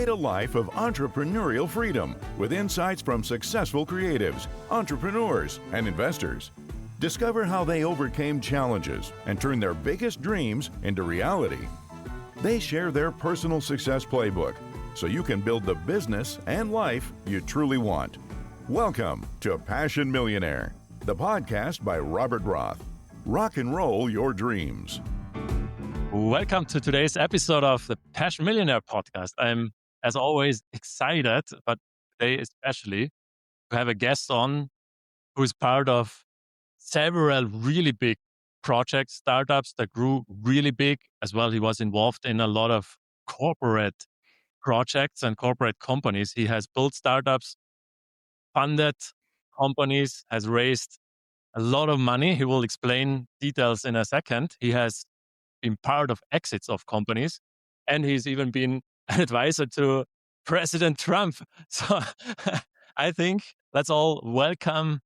Create a life of entrepreneurial freedom with insights from successful creatives, entrepreneurs, and investors. Discover how they overcame challenges and turned their biggest dreams into reality. They share their personal success playbook so you can build the business and life you truly want. Welcome to Passion Millionaire, the podcast by Robert Roth. Rock and roll your dreams. Welcome to today's episode of the Passion Millionaire Podcast. I'm, as always, excited, but today especially, to have a guest on who is part of several really big projects, startups that grew really big as well. He was involved in a lot of corporate projects and corporate companies. He has built startups, funded companies, has raised a lot of money. He will explain details in a second. He has been part of exits of companies, and he's even been an advisor to President Trump. So I think let's all welcome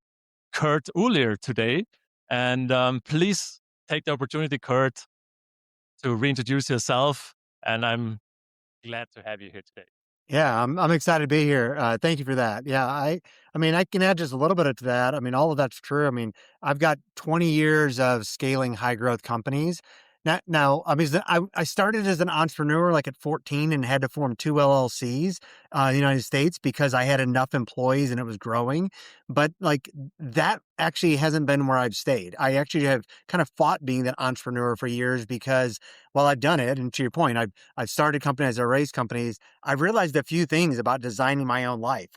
Kurt Uhlir today. And please take the opportunity, Kurt, to reintroduce yourself. And I'm glad to have you here today. Yeah, I'm excited to be here. Thank you for that. Yeah, I mean, I can add just a little bit to that. I mean, all of that's true. I mean, I've got 20 years of scaling high growth companies. Now, I mean, I started as an entrepreneur like at 14 and had to form 2 LLCs in the United States because I had enough employees and it was growing. But like that actually hasn't been where I've stayed. I actually have kind of fought being that entrepreneur for years because while I've done it, and to your point, I've started companies, I raised companies, I've realized a few things about designing my own life.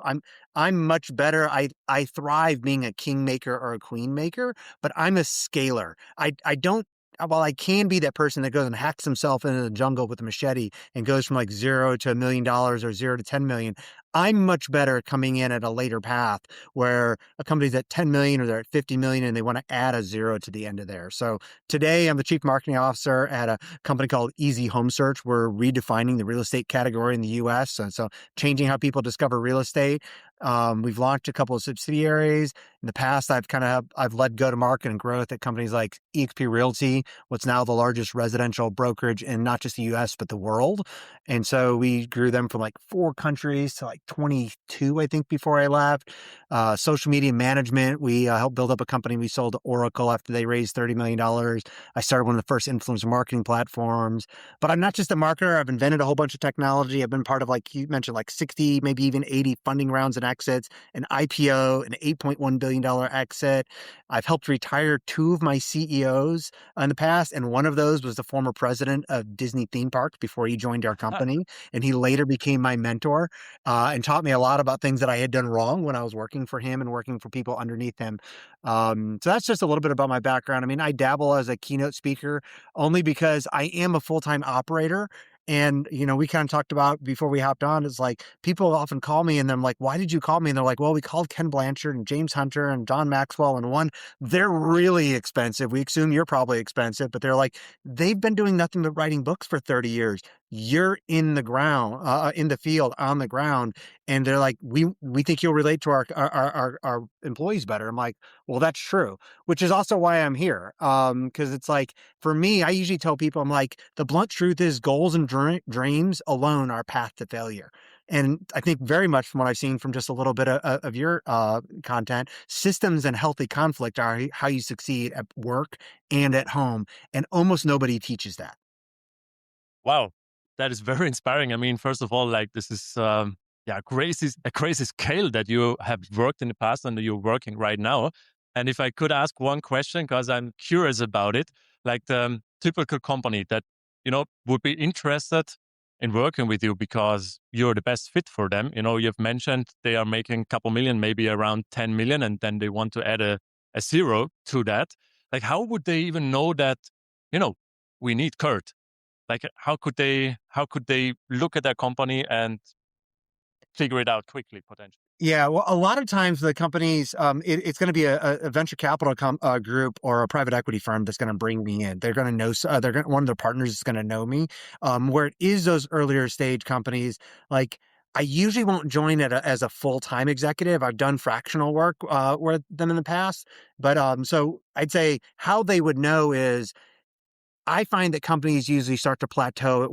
I'm much better. I thrive being a kingmaker or a queen maker, but I'm a scaler. I don't. While I can be that person that goes and hacks himself into the jungle with a machete and goes from like $0 to $1 million or $0 to 10 million, I'm much better coming in at a later path where a company's at 10 million or they're at 50 million and they want to add a 0 to the end of there. So today I'm the chief marketing officer at a company called Easy Home Search. We're redefining the real estate category in the US. So changing how people discover real estate. We've launched a couple of subsidiaries. In the past, I've led go-to-market and growth at companies like eXp Realty, what's now the largest residential brokerage in not just the US, but the world. And so we grew them from like 4 countries to like 22, I think, before I left. Social media management, we helped build up a company we sold to Oracle after they raised $30 million. I started one of the first influencer marketing platforms. But I'm not just a marketer. I've invented a whole bunch of technology. I've been part of, like you mentioned, like 60, maybe even 80 funding rounds and exits, an IPO, an $8.1 billion exit. I've helped retire 2 of my CEOs in the past. And one of those was the former president of Disney theme parks before he joined our company. And he later became my mentor and taught me a lot about things that I had done wrong when I was working for him and working for people underneath him. So that's just a little bit about my background. I mean, I dabble as a keynote speaker only because I am a full-time operator. And, you know, we kind of talked about before we hopped on, it's like people often call me and I'm like, why did you call me? And they're like, well, we called Ken Blanchard and James Hunter and John Maxwell and one. They're really expensive. We assume you're probably expensive, but they're like, they've been doing nothing but writing books for 30 years. You're in the ground, in the field, on the ground. And they're like, we think you'll relate to our employees better. I'm like, well, that's true, which is also why I'm here. Because it's like, for me, I usually tell people, I'm like, the blunt truth is goals and dreams alone are path to failure. And I think very much from what I've seen from just a little bit of your content, systems and healthy conflict are how you succeed at work and at home. And almost nobody teaches that. Wow, that is very inspiring. I mean, first of all, like this is a crazy scale that you have worked in the past and that you're working right now. And if I could ask one question, because I'm curious about it, like the typical company that, you know, would be interested in working with you because you're the best fit for them. You know, you've mentioned they are making a couple million, maybe around 10 million, and then they want to add a 0 to that. Like, how would they even know that, you know, we need Kurt? Like, how could they look at their company and figure it out quickly, potentially? Yeah, well, a lot of times the companies, it's going to be a venture capital group or a private equity firm that's going to bring me in. They're going to know, one of their partners is going to know me. Where it is those earlier stage companies, like I usually won't join as a full-time executive. I've done fractional work with them in the past, but so I'd say how they would know is I find that companies usually start to plateau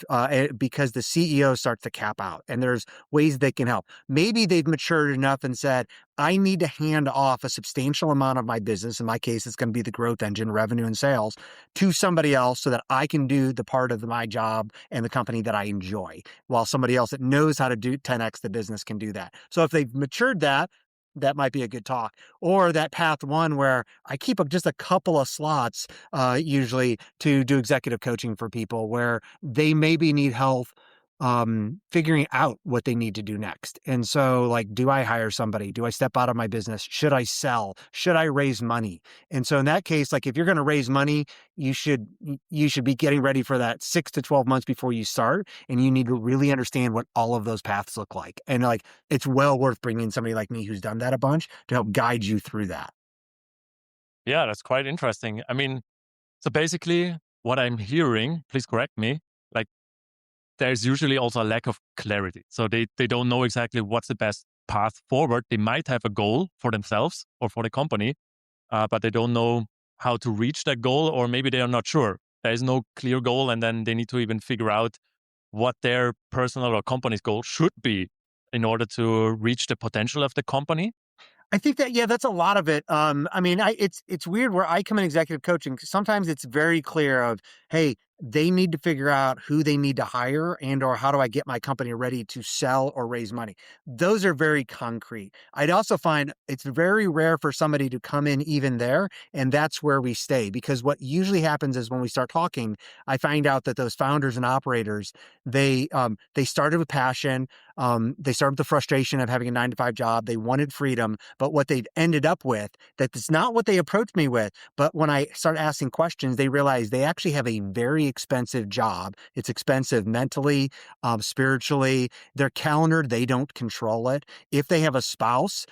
at because the CEO starts to cap out, and there's ways they can help. Maybe they've matured enough and said, I need to hand off a substantial amount of my business. In my case, it's going to be the growth engine, revenue and sales, to somebody else so that I can do the part of my job and the company that I enjoy, while somebody else that knows how to do 10x the business can do that. So if they've matured that might be a good talk. Or that path one where I keep up just a couple of slots, usually to do executive coaching for people where they maybe need help figuring out what they need to do next. And so, like, do I hire somebody? Do I step out of my business? Should I sell? Should I raise money? And so in that case, like, if you're going to raise money, you should be getting ready for that 6 to 12 months before you start. And you need to really understand what all of those paths look like. And like, it's well worth bringing somebody like me who's done that a bunch to help guide you through that. Yeah, that's quite interesting. I mean, so basically what I'm hearing, please correct me, like there's usually also a lack of clarity. So they don't know exactly what's the best path forward. They might have a goal for themselves or for the company, but they don't know how to reach that goal, or maybe they are not sure. There is no clear goal, and then they need to even figure out what their personal or company's goal should be in order to reach the potential of the company. I think that, yeah, that's a lot of it. I mean, it's weird where I come in executive coaching. Sometimes it's very clear of, hey, they need to figure out who they need to hire and or how do I get my company ready to sell or raise money. Those are very concrete. I'd also find it's very rare for somebody to come in even there, and that's where we stay. Because what usually happens is when we start talking, I find out that those founders and operators, they started with passion. They started with the frustration of having a 9-to-5 job. They wanted freedom, but what they've ended up with, that's not what they approached me with. But when I start asking questions, they realize they actually have a very expensive job. It's expensive mentally, spiritually. Their calendar, they don't control it. If they have a spouse,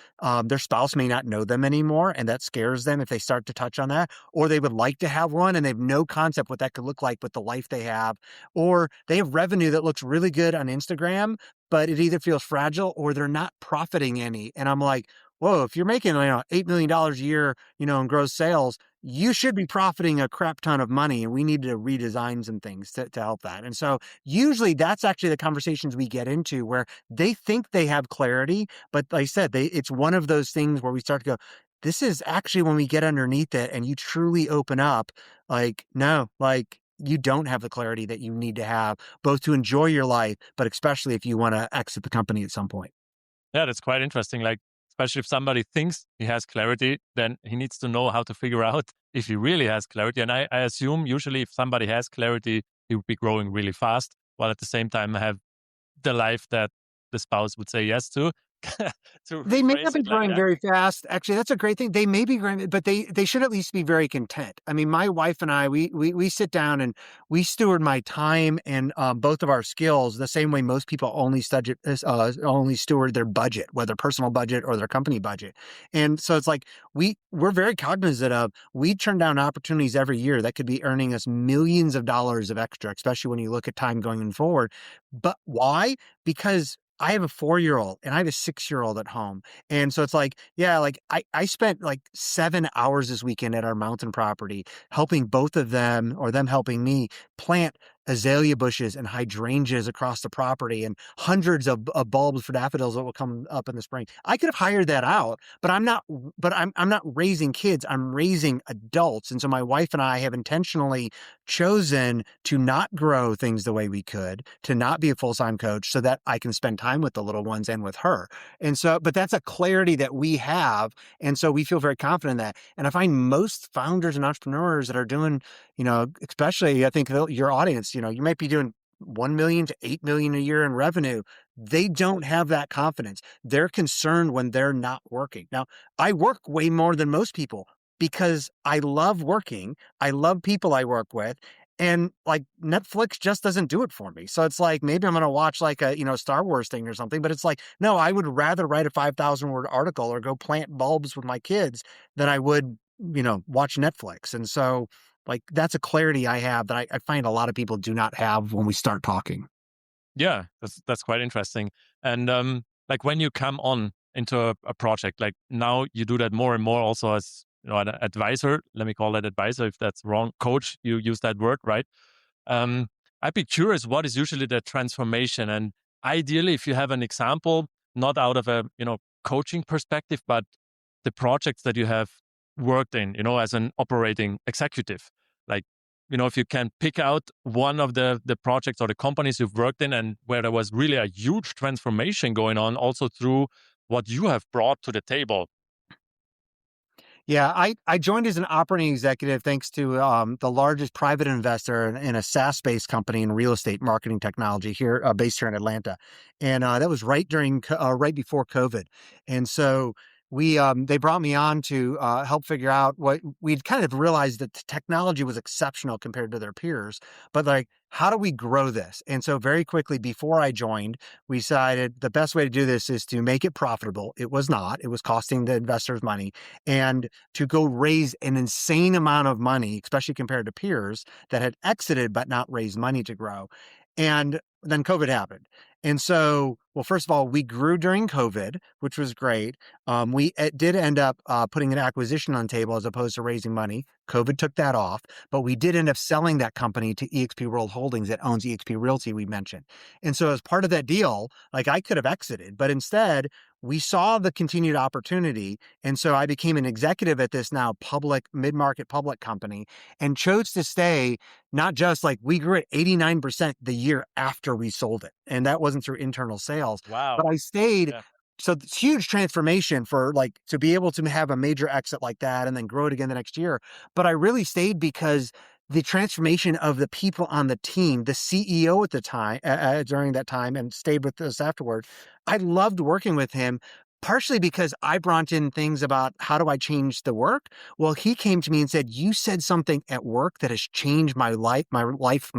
their spouse may not know them anymore, and that scares them if they start to touch on that. Or they would like to have one, and they have no concept what that could look like with the life they have. Or they have revenue that looks really good on Instagram, but it either feels fragile or they're not profiting any. And I'm like, whoa, if you're making, $8 million a year, in gross sales, you should be profiting a crap ton of money. And we need to redesign some things to help that. And so usually that's actually the conversations we get into where they think they have clarity, but like I said, it's one of those things where we start to go, this is actually when we get underneath it and you truly open up, like, no, like, you don't have the clarity that you need to have both to enjoy your life, but especially if you want to exit the company at some point. Yeah, that's quite interesting. Like, especially if somebody thinks he has clarity, then he needs to know how to figure out if he really has clarity. And I assume usually if somebody has clarity, he would be growing really fast, while at the same time have the life that the spouse would say yes to. To They may not rephrase be it like growing that. very fast. Actually, that's a great thing. They may be growing, but they should at least be very content. I mean, my wife and I, we sit down and we steward my time and both of our skills the same way most people only steward their budget, whether personal budget or their company budget. And so it's like we're very cognizant of we turn down opportunities every year that could be earning us millions of dollars of extra, especially when you look at time going forward. But why? Because I have a 4-year-old and I have a 6-year-old at home. And so it's like, yeah, like I spent like 7 hours this weekend at our mountain property helping both of them or them helping me plant azalea bushes and hydrangeas across the property and hundreds of bulbs for daffodils that will come up in the spring. I could have hired that out, but I'm not raising kids. I'm raising adults. And so my wife and I have intentionally chosen to not grow things the way we could, to not be a full-time coach so that I can spend time with the little ones and with her. And so, but that's a clarity that we have. And so we feel very confident in that. And I find most founders and entrepreneurs that are doing, especially I think your audience, you might be doing 1 million to 8 million a year in revenue. They don't have that confidence. They're concerned when they're not working. Now, I work way more than most people because I love working. I love people I work with. And like Netflix just doesn't do it for me. So it's like, maybe I'm going to watch like a, Star Wars thing or something, but it's like, no, I would rather write a 5,000 word article or go plant bulbs with my kids than I would, watch Netflix. And so like, that's a clarity I have that I find a lot of people do not have when we start talking. Yeah, that's quite interesting. And like when you come on into a project, like now you do that more and more also as an advisor. Let me call that advisor if that's wrong. Coach, you use that word, right? Um, I'd be curious, what is usually the transformation? And ideally, if you have an example, not out of a coaching perspective, but the projects that you have worked in, as an operating executive, like if you can pick out one of the projects or the companies you've worked in and where there was really a huge transformation going on, also through what you have brought to the table. Yeah, I joined as an operating executive thanks to the largest private investor in a SaaS-based company in real estate marketing technology here, based here in Atlanta, and that was right before COVID, and so they brought me on to help figure out what we'd kind of realized that the technology was exceptional compared to their peers, but like, how do we grow this? And so very quickly before I joined, we decided the best way to do this is to make it profitable. It was not; it was costing the investors money, and to go raise an insane amount of money, especially compared to peers that had exited but not raised money to grow. And then COVID happened. And so, well, first of all, we grew during COVID, which was great. We did end up putting an acquisition on the table as opposed to raising money. COVID took that off, but we did end up selling that company to eXp World Holdings that owns eXp Realty we mentioned. And so as part of that deal, like I could have exited, but instead we saw the continued opportunity. And so I became an executive at this now public, mid-market public company and chose to stay, not just like we grew at 89% the year after we sold it. And that wasn't through internal sales, Wow. but I stayed. Yeah. So it's huge transformation for like to be able to have a major exit like that and then grow it again the next year. But I really stayed because the transformation of the people on the team, the CEO at the time, during that time, and stayed with us afterward. I loved working with him, partially because I brought in things about how do I change the work? Well, he came to me and said, "You said something at work that has changed my life, my wife."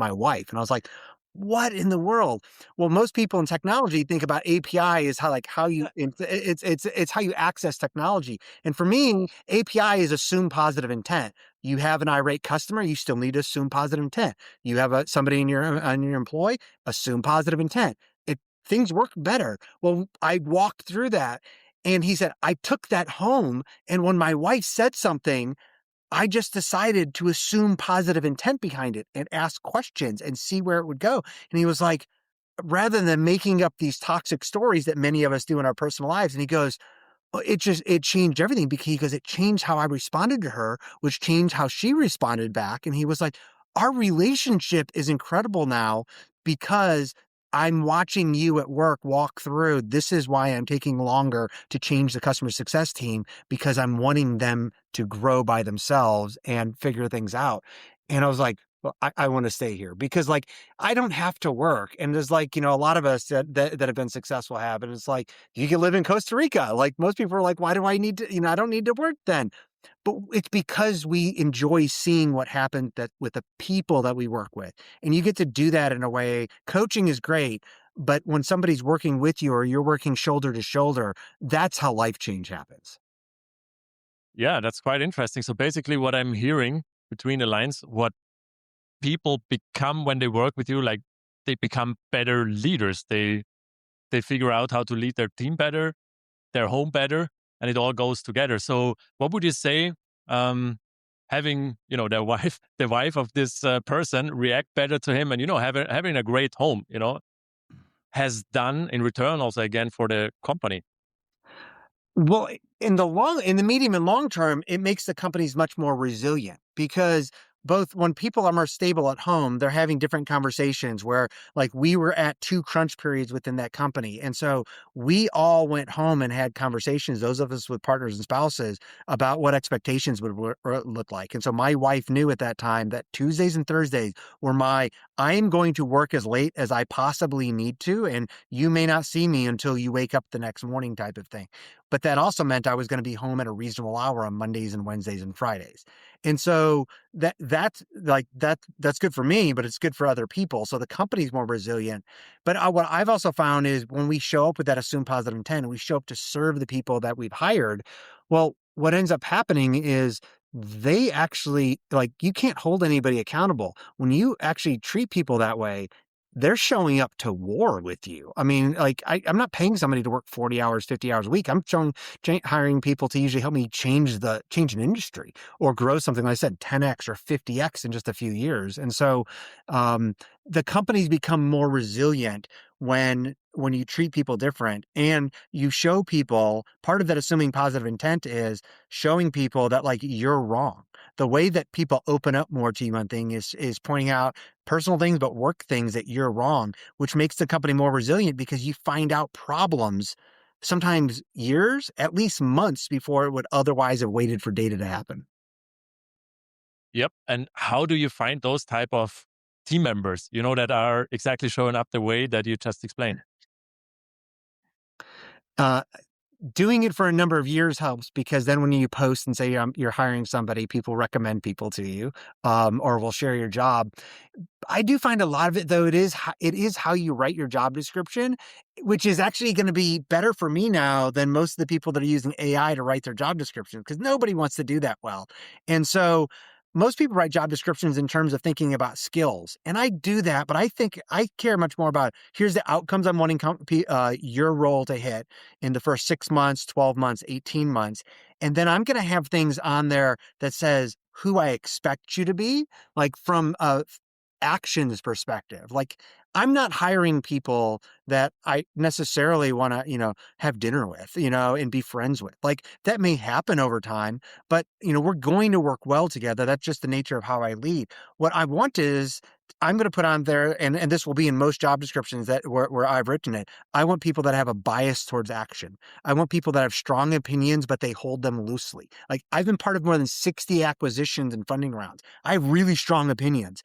And I was like, what in the world? Well, most people in technology think about API is how you it's how you access technology. And for me, API is assume positive intent. You have an irate customer, you still need to assume positive intent. You have somebody in your on your employee, assume positive intent. Things work better. Well, I walked through that, and he said I took that home, and when my wife said something, I just decided to assume positive intent behind it and ask questions and see where it would go. And he was like, rather than making up these toxic stories that many of us do in our personal lives. And he goes, it changed everything because it changed how I responded to her, which changed how she responded back. And he was like, our relationship is incredible now because I'm watching you at work walk through. This is why I'm taking longer to change the customer success team because I'm wanting them to grow by themselves and figure things out. And I was like, well, I want to stay here because like I don't have to work. And there's like, a lot of us that have been successful have, and it's like, you can live in Costa Rica. Like most people are like, why do I need to, I don't need to work then. But it's because we enjoy seeing what happened with the people that we work with. And you get to do that in a way. Coaching is great, but when somebody's working with you or you're working shoulder to shoulder, that's how life change happens. Yeah, that's quite interesting. So basically what I'm hearing between the lines, what people become when they work with you, like they become better leaders. They figure out how to lead their team better, their home better, and it all goes together. So what would you say, having, the wife of this person react better to him and, having a great home, has done in return also again for the company? Well, in the medium and long term, it makes the companies much more resilient because both when people are more stable at home, they're having different conversations where like we were at 2 crunch periods within that company. And so we all went home and had conversations, those of us with partners and spouses, about what expectations would look like. And so my wife knew at that time that Tuesdays and Thursdays were I am going to work as late as I possibly need to, and you may not see me until you wake up the next morning type of thing. But that also meant I was going to be home at a reasonable hour on Mondays and Wednesdays and Fridays. And so that's good for me, but it's good for other people. So the company's more resilient. But what I've also found is when we show up with that assumed positive intent and we show up to serve the people that we've hired, well, what ends up happening is they actually, like, you can't hold anybody accountable. When you actually treat people that way, they're showing up to war with you. I mean, like I'm not paying somebody to work 40 hours, 50 hours a week. I'm hiring people to usually help me change an industry or grow something, like I said, 10x or 50x in just a few years. And so um, the companies become more resilient when you treat people different and you show people. Part of that assuming positive intent is showing people that like you're wrong. The way that people open up more to you on things is pointing out personal things, but work things that you're wrong, which makes the company more resilient because you find out problems sometimes years, at least months before it would otherwise have waited for data to happen. Yep. And how do you find those type of team members, that are exactly showing up the way that you just explained? Uh, Doing it for a number of years helps because then when you post and say you're hiring somebody, people recommend people to you, or will share your job. I do find a lot of it, though, it is how you write your job description, which is actually going to be better for me now than most of the people that are using AI to write their job description because nobody wants to do that well. And so most people write job descriptions in terms of thinking about skills. And I do that, but I think I care much more about here's the outcomes I'm wanting your role to hit in the first 6 months, 12 months, 18 months. And then I'm going to have things on there that says who I expect you to be, like from actions perspective. Like I'm not hiring people that I necessarily want to, have dinner with, and be friends with. Like that may happen over time, but we're going to work well together. That's just the nature of how I lead. What I want is I'm going to put on there, and this will be in most job descriptions that where I've written it. I want people that have a bias towards action. I want people that have strong opinions, but they hold them loosely. Like I've been part of more than 60 acquisitions and funding rounds. I have really strong opinions.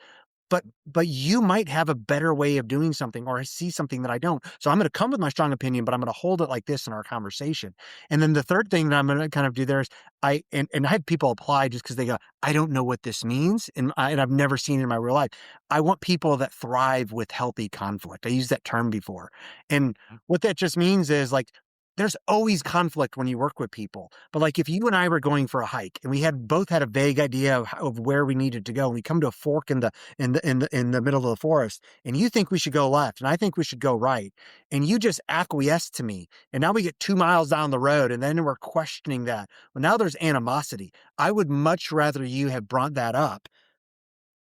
But you might have a better way of doing something or I see something that I don't. So I'm going to come with my strong opinion, but I'm going to hold it like this in our conversation. And then the third thing that I'm going to kind of do there is I had people apply just because they go, I don't know what this means. And I've never seen it in my real life. I want people that thrive with healthy conflict. I used that term before. And what that just means is like, there's always conflict when you work with people. But like if you and I were going for a hike and we had both had a vague idea of where we needed to go, and we come to a fork in the middle of the forest, and you think we should go left and I think we should go right, and you just acquiesce to me, and now we get 2 miles down the road and then we're questioning that. Well, now there's animosity. I would much rather you have brought that up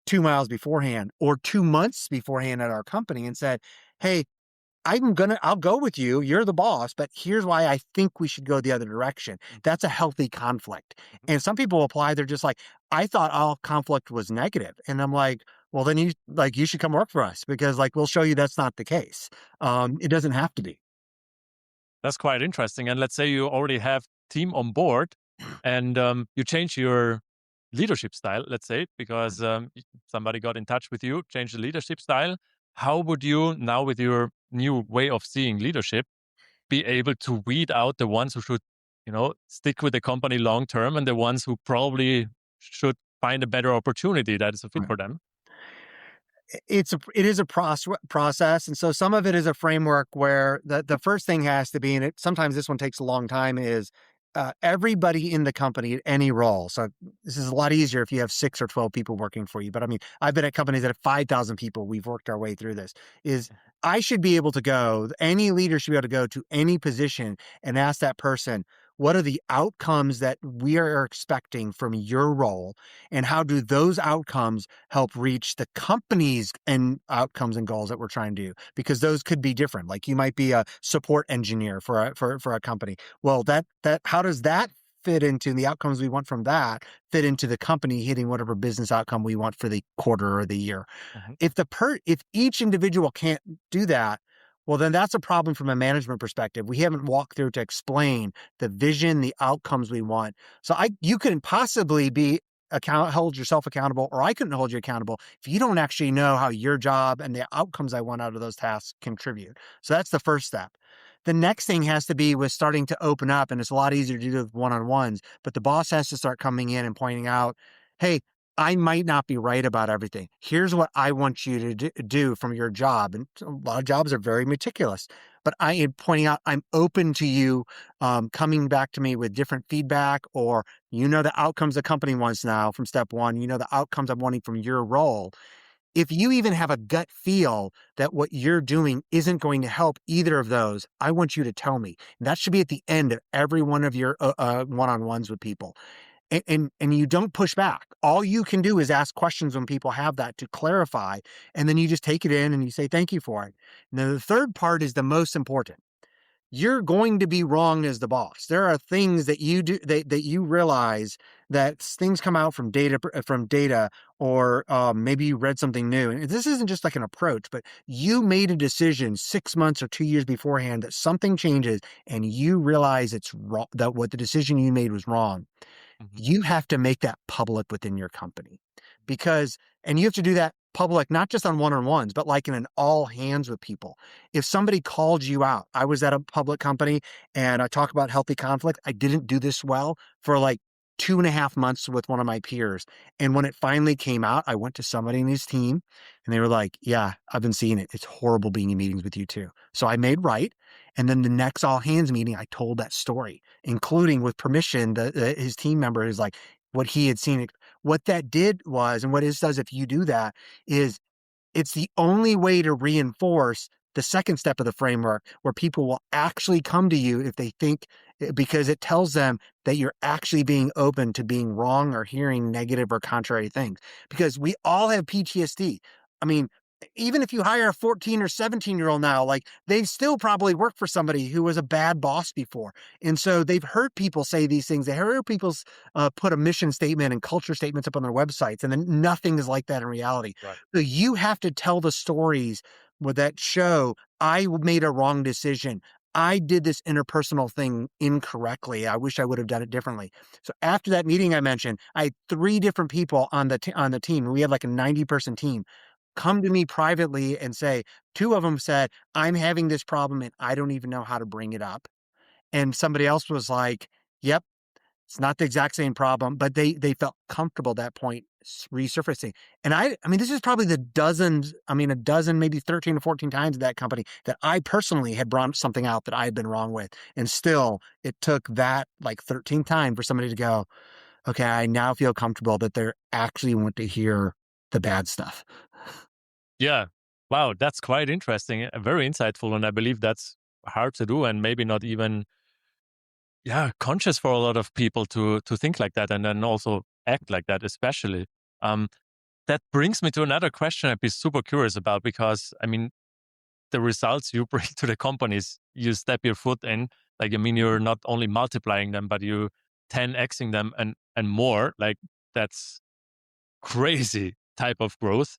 2 miles beforehand or 2 months beforehand at our company and said, hey, I'll go with you. You're the boss, but here's why I think we should go the other direction. That's a healthy conflict. And some people apply, they're just like, I thought all conflict was negative. And I'm like, well, then you should come work for us because like, we'll show you that's not the case. It doesn't have to be. That's quite interesting. And let's say you already have team on board and you change your leadership style, let's say, because somebody got in touch with you, change the leadership style. How would you now, with your new way of seeing leadership, be able to weed out the ones who should, stick with the company long term and the ones who probably should find a better opportunity that is a fit for them? It is a process. And so some of it is a framework where the first thing has to be, and sometimes this one takes a long time, is everybody in the company at any role. So this is a lot easier if you have 6 or 12 people working for you. But I mean, I've been at companies that have 5,000 people. We've worked our way through this. I should be able to any leader should be able to go to any position and ask that person, what are the outcomes that we are expecting from your role? And how do those outcomes help reach the company's and outcomes and goals that we're trying to do? Because those could be different. Like you might be a support engineer for a company. Well, how does that fit into the outcomes we want from that fit into the company hitting whatever business outcome we want for the quarter or the year? Mhm. If each individual can't do that, well, then that's a problem from a management perspective. We haven't walked through to explain the vision, the outcomes we want. So you couldn't possibly hold yourself accountable, or I couldn't hold you accountable if you don't actually know how your job and the outcomes I want out of those tasks contribute. So that's the first step. The next thing has to be with starting to open up, and it's a lot easier to do with one-on-ones, but the boss has to start coming in and pointing out, hey, I might not be right about everything. Here's what I want you to do from your job. And a lot of jobs are very meticulous, but I am pointing out I'm open to you coming back to me with different feedback, or the outcomes the company wants now from step one, the outcomes I'm wanting from your role. if you even have a gut feel that what you're doing isn't going to help either of those, I want you to tell me. And that should be at the end of every one of your one-on-ones with people. And you don't push back. All you can do is ask questions when people have that to clarify, and then you just take it in and you say thank you for it. And then the third part is the most important. You're going to be wrong as the boss. There are things that you do that you realize that things come out from data, or maybe you read something new. And this isn't just like an approach, but you made a decision 6 months or 2 years beforehand that something changes, and you realize it's wrong, that what the decision you made was wrong. Mhm. You have to make that public within your company, and you have to do that public, not just on one-on-ones, but like in an all hands with people. If somebody called you out, I was at a public company and I talk about healthy conflict. I didn't do this well for like 2.5 months with one of my peers. And when it finally came out, I went to somebody in his team and they were like, yeah, I've been seeing it. It's horrible being in meetings with you too. So I made right. And then the next all hands meeting, I told that story, including with permission, his team member is like, what he had seen. What that did was, and what it does if you do that, is it's the only way to reinforce the second step of the framework, where people will actually come to you if they think, because it tells them that you're actually being open to being wrong or hearing negative or contrary things. Because we all have PTSD. I mean, even if you hire a 14 or 17-year-old now, like they still probably worked for somebody who was a bad boss before. And so they've heard people say these things. They heard people put a mission statement and culture statements up on their websites, and then nothing is like that in reality. Right. So you have to tell the stories that show I made a wrong decision. I did this interpersonal thing incorrectly. I wish I would have done it differently. So after that meeting I mentioned, I had 3 different people on the team. We had like a 90-person team come to me privately and say, 2 of them said, I'm having this problem and I don't even know how to bring it up. And somebody else was like, yep, it's not the exact same problem, but they felt comfortable at that point resurfacing. And I mean, this is probably a dozen, maybe 13 or 14 times at that company that I personally had brought something out that I had been wrong with. And still, it took that like 13th time for somebody to go, okay, I now feel comfortable that they actually want to hear the bad stuff. Yeah. Wow, that's quite interesting. Very insightful. And I believe that's hard to do and maybe not even conscious for a lot of people to think like that and then also act like that, especially. Um, that brings me to another question I'd be super curious about, because I mean, the results you bring to the companies, you step your foot in, like, I mean, you're not only multiplying them, but you 10xing them and more. Like, that's crazy type of growth.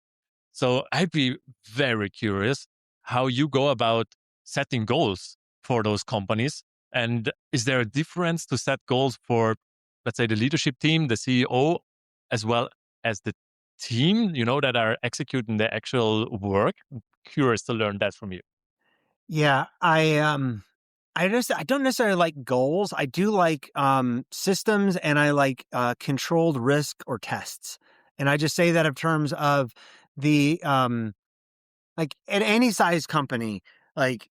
So I'd be very curious how you go about setting goals for those companies. And is there a difference to set goals for, let's say, the leadership team, the CEO, as well as the team, that are executing the actual work? I'm curious to learn that from you. Yeah, I don't necessarily like goals. I do like systems, and I like controlled risk or tests. And I just say that in terms of the like at any size company, like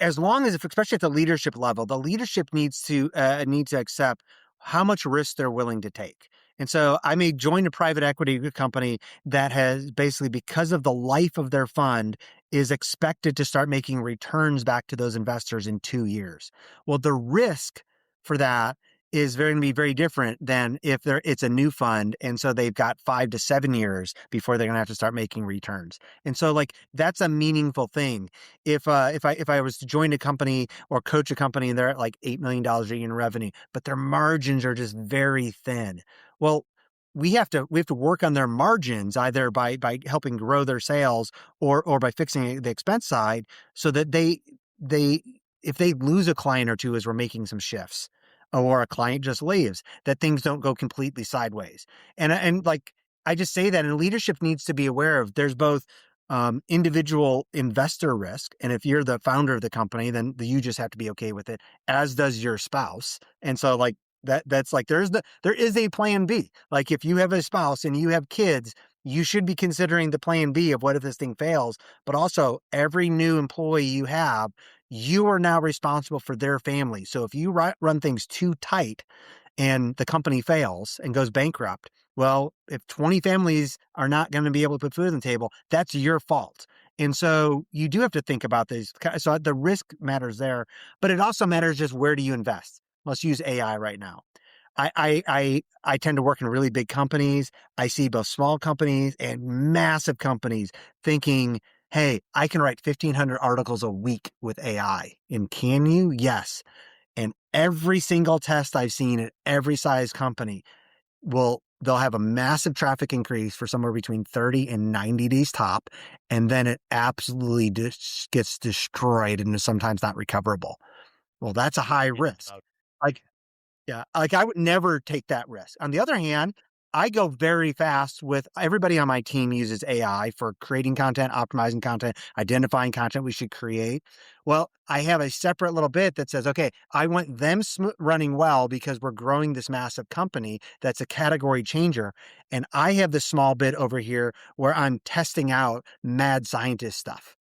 as long as, if, especially at the leadership level, the leadership needs to accept how much risk they're willing to take. And so I may join a private equity company that has basically, because of the life of their fund, is expected to start making returns back to those investors in 2 years. Well, the risk for that is going to be very different than if it's a new fund, and so they've got 5 to 7 years before they're going to have to start making returns. And so, like, that's a meaningful thing. If I was to join a company or coach a company and they're at like $8 million a year in revenue, but their margins are just very thin, well, we have to work on their margins, either by helping grow their sales or by fixing the expense side, so that they if they lose a client or two as we're making some shifts, or a client just leaves, that things don't go completely sideways. And like, I just say that, and leadership needs to be aware of, there's both individual investor risk. And if you're the founder of the company, then you just have to be okay with it, as does your spouse. And so, like, that's like, there is a plan B. Like, if you have a spouse and you have kids, you should be considering the plan B of what if this thing fails. But also, every new employee you have, you are now responsible for their family. So if you run things too tight and the company fails and goes bankrupt, Well, if 20 families are not going to be able to put food on the table, that's your fault. And so you do have to think about this. So the risk matters there, but it also matters just where do you invest? Let's use AI right now. I tend to work in really big companies. I see both small companies and massive companies thinking, hey, I can write 1,500 articles a week with AI. And can you? Yes. And every single test I've seen at every size company they'll have a massive traffic increase for somewhere between 30 and 90 days top. And then it absolutely gets destroyed and is sometimes not recoverable. Well, that's a high risk. Like, yeah, like I would never take that risk. On the other hand, I go very fast with everybody on my team uses AI for creating content, optimizing content, identifying content we should create. Well, I have a separate little bit that says, okay, I want them running well because we're growing this massive company that's a category changer. And I have this small bit over here where I'm testing out mad scientist stuff.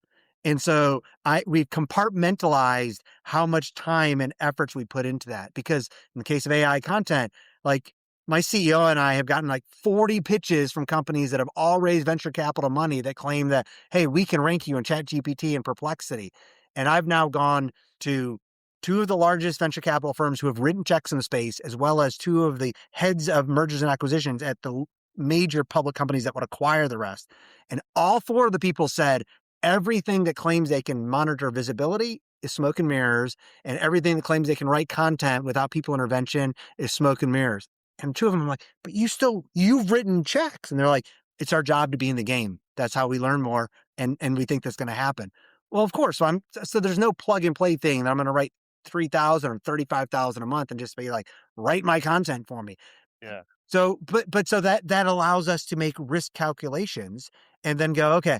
And so we've compartmentalized how much time and efforts we put into that because in the case of AI content, like my CEO and I have gotten like 40 pitches from companies that have all raised venture capital money that claim that, hey, we can rank you in ChatGPT and Perplexity. And I've now gone to two of the largest venture capital firms who have written checks in the space, as well as two of the heads of mergers and acquisitions at the major public companies that would acquire the rest. And all four of the people said, everything that claims they can monitor visibility is smoke and mirrors, and everything that claims they can write content without people intervention is smoke and mirrors. And two of them are like, but you've written checks. And they're like, it's our job to be in the game. That's how we learn more. And we think that's going to happen. Well, of course. So there's no plug and play thing that I'm going to write 3,000 or 35,000 a month and just be like, write my content for me. Yeah. So, but so that allows us to make risk calculations and then go, okay,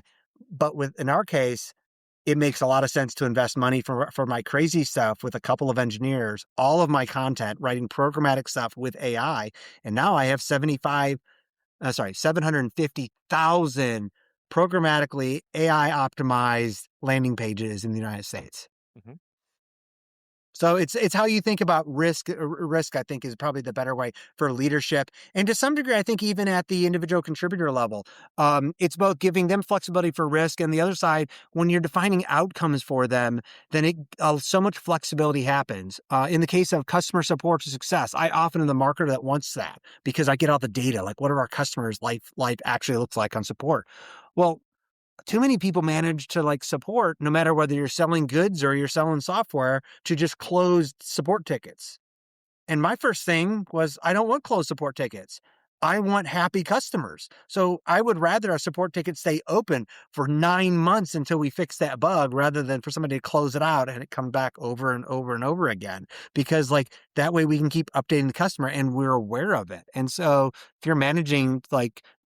but in our case, it makes a lot of sense to invest money for my crazy stuff with a couple of engineers, all of my content, writing programmatic stuff with AI. And now I have 750,000 programmatically AI optimized landing pages in the United States. Mm-hmm. So it's how you think about risk. Risk, I think, is probably the better way for leadership. And to some degree, I think even at the individual contributor level, it's both giving them flexibility for risk. And the other side, when you're defining outcomes for them, then so much flexibility happens. In the case of customer support to success, I often am the marketer that wants that because I get all the data, like what are our customers' life actually looks like on support. Well, too many people manage to support, no matter whether you're selling goods or you're selling software, to just close support tickets. And my first thing was, I don't want closed support tickets. I want happy customers. So I would rather our support ticket stay open for 9 months until we fix that bug rather than for somebody to close it out and it come back over and over and over again. Because that way we can keep updating the customer and we're aware of it. And so if you're managing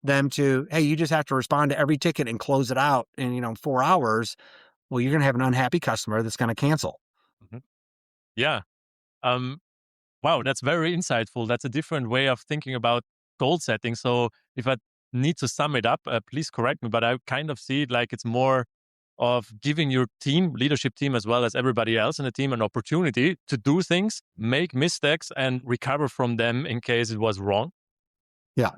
them to, hey, you just have to respond to every ticket and close it out in 4 hours, well, you're going to have an unhappy customer that's going to cancel. Mm-hmm. Yeah. Wow, that's very insightful. That's a different way of thinking about goal setting. So if I need to sum it up, please correct me, but I kind of see it like it's more of giving your leadership team, as well as everybody else in the team, an opportunity to do things, make mistakes, and recover from them in case it was wrong. Yeah.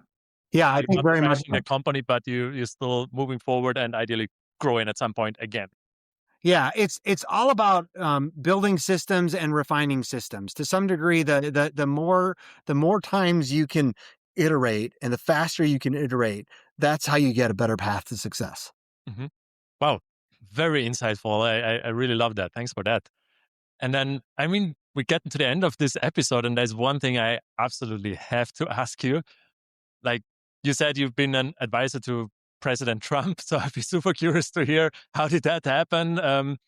Yeah, I think very much in a company, but you're still moving forward and ideally growing at some point again. Yeah, it's all about building systems and refining systems. To some degree, the more times you can iterate and the faster you can iterate, that's how you get a better path to success. Mm-hmm. Wow, very insightful. I really love that. Thanks for that. And then, we get to the end of this episode, and there's one thing I absolutely have to ask you. Like you said, you've been an advisor to President Trump, so I'd be super curious to hear, how did that happen?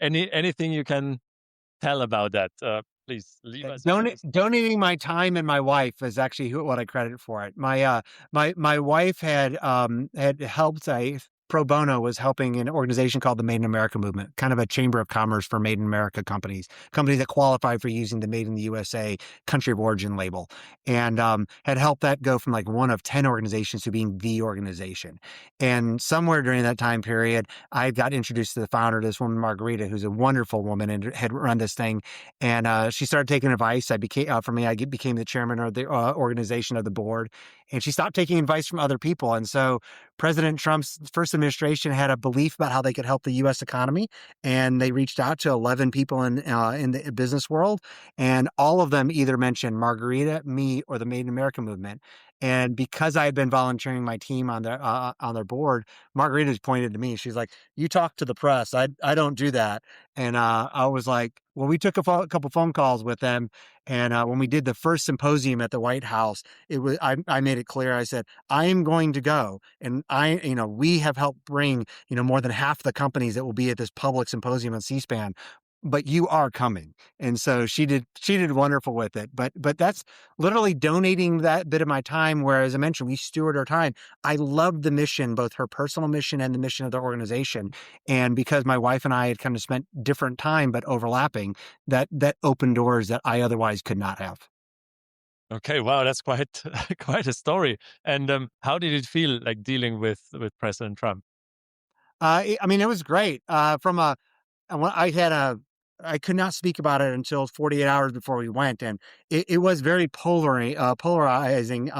Anything you can tell about that? Please leave us. Donating my time and my wife is actually what I credit for it. My wife had helped. pro bono was helping an organization called the Made in America Movement, kind of a chamber of commerce for Made in America companies that qualify for using the Made in the USA country of origin label, and had helped that go from like one of 10 organizations to being the organization. And somewhere during that time period, I got introduced to the founder, this woman, Margarita, who's a wonderful woman and had run this thing. And she started taking advice. I became the chairman of the organization of the board, and she stopped taking advice from other people. And so President Trump's first administration had a belief about how they could help the U.S. economy, and they reached out to 11 people in the business world, and all of them either mentioned Margarita, me, or the Made in America movement. And because I had been volunteering my team on their board, Margarita just pointed to me. She's like, "You talk to the press. I don't do that." And I was like, "Well, we took a couple phone calls with them, and when we did the first symposium at the White House, I made it clear. I said, I am going to go, and we have helped bring more than half the companies that will be at this public symposium on C-SPAN, but you are coming." And so she did wonderful with it. But that's literally donating that bit of my time, where, as I mentioned, we steward our time. I loved the mission, both her personal mission and the mission of the organization. And because my wife and I had kind of spent different time but overlapping, that opened doors that I otherwise could not have. Okay, wow, that's quite quite a story. And how did it feel like dealing with President Trump? It was great. I could not speak about it until 48 hours before we went, and it was very polarizing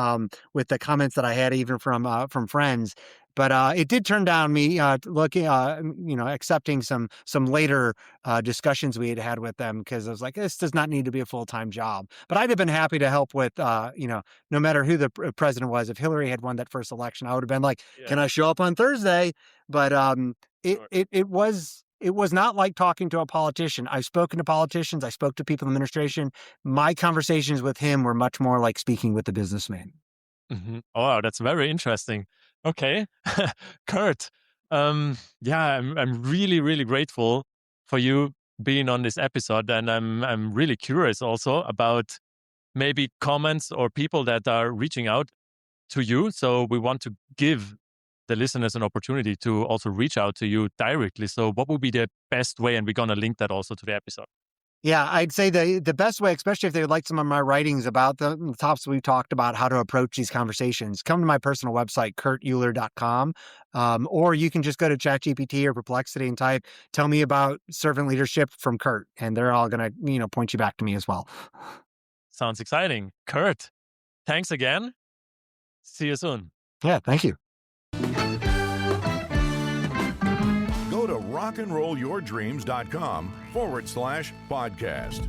with the comments that I had, even from friends. But it did turn down me accepting some later discussions we had had with them, because I was like, this does not need to be a full-time job. But I'd have been happy to help with no matter who the president was. If Hillary had won that first election, I would have been like, "Can I show up on Thursday?" But Sure. it was not like talking to a politician. I've spoken to politicians. I spoke to people in the administration. My conversations with him were much more like speaking with the businessman. Oh, wow, that's very interesting. Okay, Kurt. Yeah, I'm really really grateful for you being on this episode, and I'm really curious also about maybe comments or people that are reaching out to you. So we want to give the listeners an opportunity to also reach out to you directly. So what would be the best way? And we're going to link that also to the episode. Yeah, I'd say the best way, especially if they would like some of my writings about the topics we talked about, how to approach these conversations, come to my personal website, kurtuhlir.com. Or you can just go to ChatGPT or Perplexity and type, "Tell me about servant leadership from Kurt." And they're all going to, point you back to me as well. Sounds exciting. Kurt, thanks again. See you soon. Yeah, thank you. Go to rockandrollyourdreams.com/podcast.